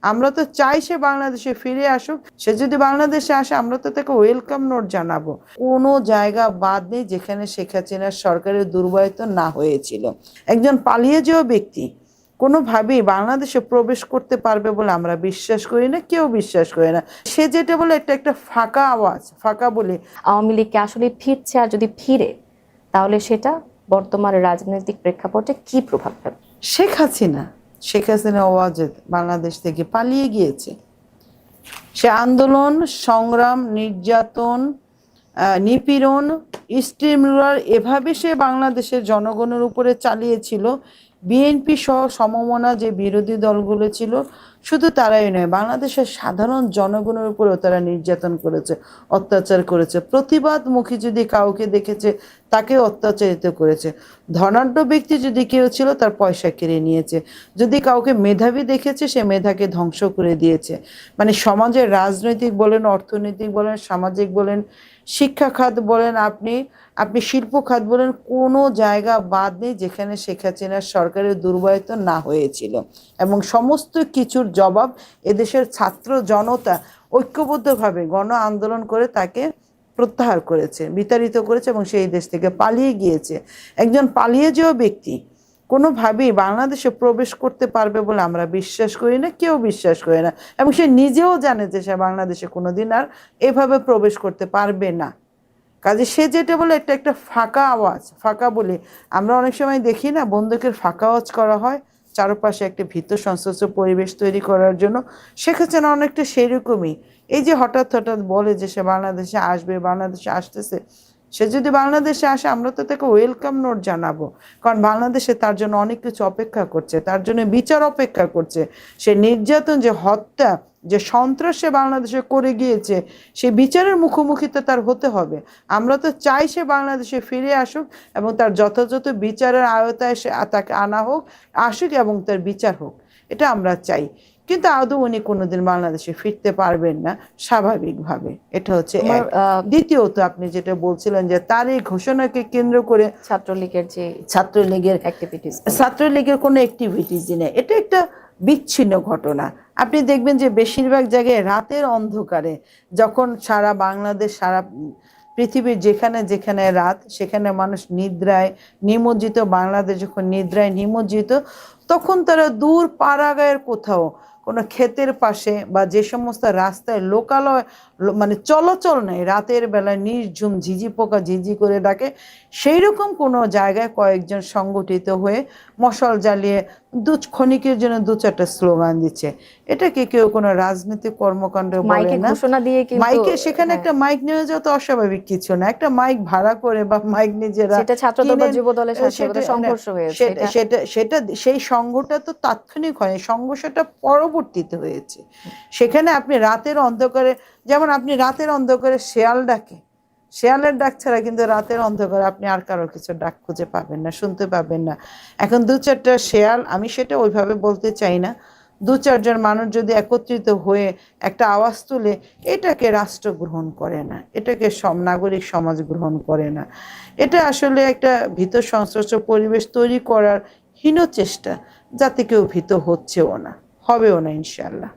আমরা তো চাই সে বাংলাদেশে ফিরে আসুক। সে যদি বাংলাদেশে আসে আমরা তো তাকে ওয়েলকাম নোট জানাবো। কোনো জায়গা বাদ নেই যেখানে শেখ হাসিনার সরকারের দুর্বৃত্ত না হয়েছিল। একজন পালিয়ে যাওয়া ব্যক্তি কোনোভাবেই বাংলাদেশে প্রবেশ করতে পারবে বলে আমরা বিশ্বাস করি না, কেউ বিশ্বাস করে না। সে যেটা বলে এটা একটা ফাঁকা আওয়াজ, ফাঁকা বলে। আওয়ামী লীগকে আসলে ফিরছে, আর যদি ফিরে তাহলে সেটা বর্তমান রাজনৈতিক প্রেক্ষাপটে কি প্রভাব ফেলবে? শেখ হাসিনা ওয়াজেদ বাংলাদেশ থেকে পালিয়ে গিয়েছে। সে আন্দোলন, সংগ্রাম, নির্যাতন, নিপীড়ন, স্টিমরোলার এভাবে সে বাংলাদেশের জনগণের উপরে চালিয়েছিল। বিএনপি সহ সমমনা যে বিরোধী দলগুলো ছিল, শুধু তারাই নয়, বাংলাদেশের সাধারণ জনগণের উপরেও তারা নির্যাতন করেছে, অত্যাচার করেছে। প্রতিবাদমুখী যদি কাউকে দেখেছে তাকে অত্যাচারিত করেছে। ধনাঢ্য ব্যক্তি যদি কেউ ছিল তার পয়সা কেড়ে নিয়েছে। যদি কাউকে মেধাবী দেখেছে সে মেধাকে ধ্বংস করে দিয়েছে। মানে সমাজের রাজনৈতিক বলেন, অর্থনৈতিক বলেন, সামাজিক বলেন, শিক্ষা খাত বলেন, আপনি শিল্প খাত বলেন, কোনো জায়গা বাদ নেই যেখানে শেখ হাসিনার সরকারের দুর্বৃত্ত না হয়েছিল। এবং সমস্ত কিছুর জবাব এদেশের ছাত্র জনতা ঐক্যবদ্ধভাবে গণ আন্দোলন করে তাকে প্রত্যাহার করেছে, বিতাড়িত করেছে এবং সেই দেশ থেকে পালিয়ে গিয়েছে। একজন পালিয়ে যাওয়া ব্যক্তি কোনোভাবেই বাংলাদেশে প্রবেশ করতে পারবে বলে আমরা বিশ্বাস করি না, কেউ বিশ্বাস করে না। এবং সে নিজেও জানে যে সে বাংলাদেশে কোনোদিন আর এভাবে প্রবেশ করতে পারবে না। কাজে সে যেটা বলে এটা একটা ফাঁকা আওয়াজ, ফাঁকা বলে। আমরা অনেক সময় দেখি না, বন্দুকের ফাঁকা আওয়াজ করা হয় চারপাশে একটা ভীত সন্ত্রস্ত পরিবেশ তৈরি করার জন্য। শেখ হাসিনা অনেকটা সেরকমই। এই যে হঠাৎ হঠাৎ বলে যে সে বাংলাদেশে আসবে, বাংলাদেশে আসতেছে, সে যদি বাংলাদেশে আসে আমরা তো তাকে ওয়েলকাম নোট জানাবো। কারণ বাংলাদেশে তার জন্য অনেক কিছু অপেক্ষা করছে, তার জন্য বিচার অপেক্ষা করছে। সে নির্যাতন, যে হত্যা, যে সন্ত্রাস সে বাংলাদেশে করে গিয়েছে, সে বিচারের মুখোমুখি তো তার হতে হবে। আমরা তো চাই সে বাংলাদেশে ফিরে আসুক এবং তার যথাযথ বিচারের আওতায় সে তাকে আনা হোক, আসুক এবং তার বিচার হোক, এটা আমরা চাই। কিন্তু আদৌ উনি কোনোদিন বাংলাদেশে ফিরতে পারবেন না স্বাভাবিকভাবে। এটা হচ্ছে এক। দ্বিতীয়ত, আপনি যেটা বলছিলেন যে তার এই ঘোষণাকে কেন্দ্র করে ছাত্রলীগের কোনো অ্যাক্টিভিটিসই নেই, এটা একটা বিচ্ছিন্ন ঘটনা। আপনি দেখবেন যে বেশিরভাগ জায়গায় রাতের অন্ধকারে, যখন সারা বাংলাদেশ, সারা পৃথিবীর যেখানে যেখানে রাত, সেখানে মানুষ নিদ্রায় নিমজ্জিত, বাংলাদেশ যখন নিদ্রায় নিমজ্জিত, তখন তারা দূর পাড়াগাঁয়ের কোথাও কোনো ক্ষেতের পাশে বা যে সমস্ত রাস্তায় লোকালয় মানে চলাচল নেই, রাতের বেলায় নির্ঝুম ঝিঝি পোকা ঝিঝি করে ডাকে, সেই রকম কোনো জায়গায় কয়েকজন সংগঠিত হয়ে মশাল জ্বালিয়ে ক্ষণিকের জন্য দু চারটা স্লোগান দিচ্ছে। এটাকে কেউ কোনো রাজনৈতিক কর্মকাণ্ড বলে না। মাইকে, সেখানে একটা মাইক নিয়ে যাওয়া তো অস্বাভাবিক কিছু না। একটা মাইক ভাড়া করে বা মাইক নিজেরা, সেটা সেই সংঘটা তো তাৎক্ষণিক হয়, সংঘর্ষটা পরবর্তীতে হয়েছে। সেখানে আপনি রাতের অন্ধকারে, যেমন আপনি রাতের অন্ধকারে শেয়াল ডাকে, শেয়ালের ডাক ছাড়া কিন্তু রাতের অন্ধকারে আপনি আর কারো কিছু ডাক খুঁজে পাবেন না, শুনতে পাবেন না। এখন দু চারটা শেয়াল, আমি সেটা ওইভাবে বলতে চাই না, দু চারজন মানুষ যদি একত্রিত হয়ে একটা আওয়াজ তুলে, এটাকে রাষ্ট্র গ্রহণ করে না, এটাকে নাগরিক সমাজ গ্রহণ করে না। এটা আসলে একটা ভীত সন্ত্রস্ত পরিবেশ তৈরি করার হীন চেষ্টা, যাতে কেউ ভীত হচ্ছেও না, হবেও না ইনশাআল্লাহ।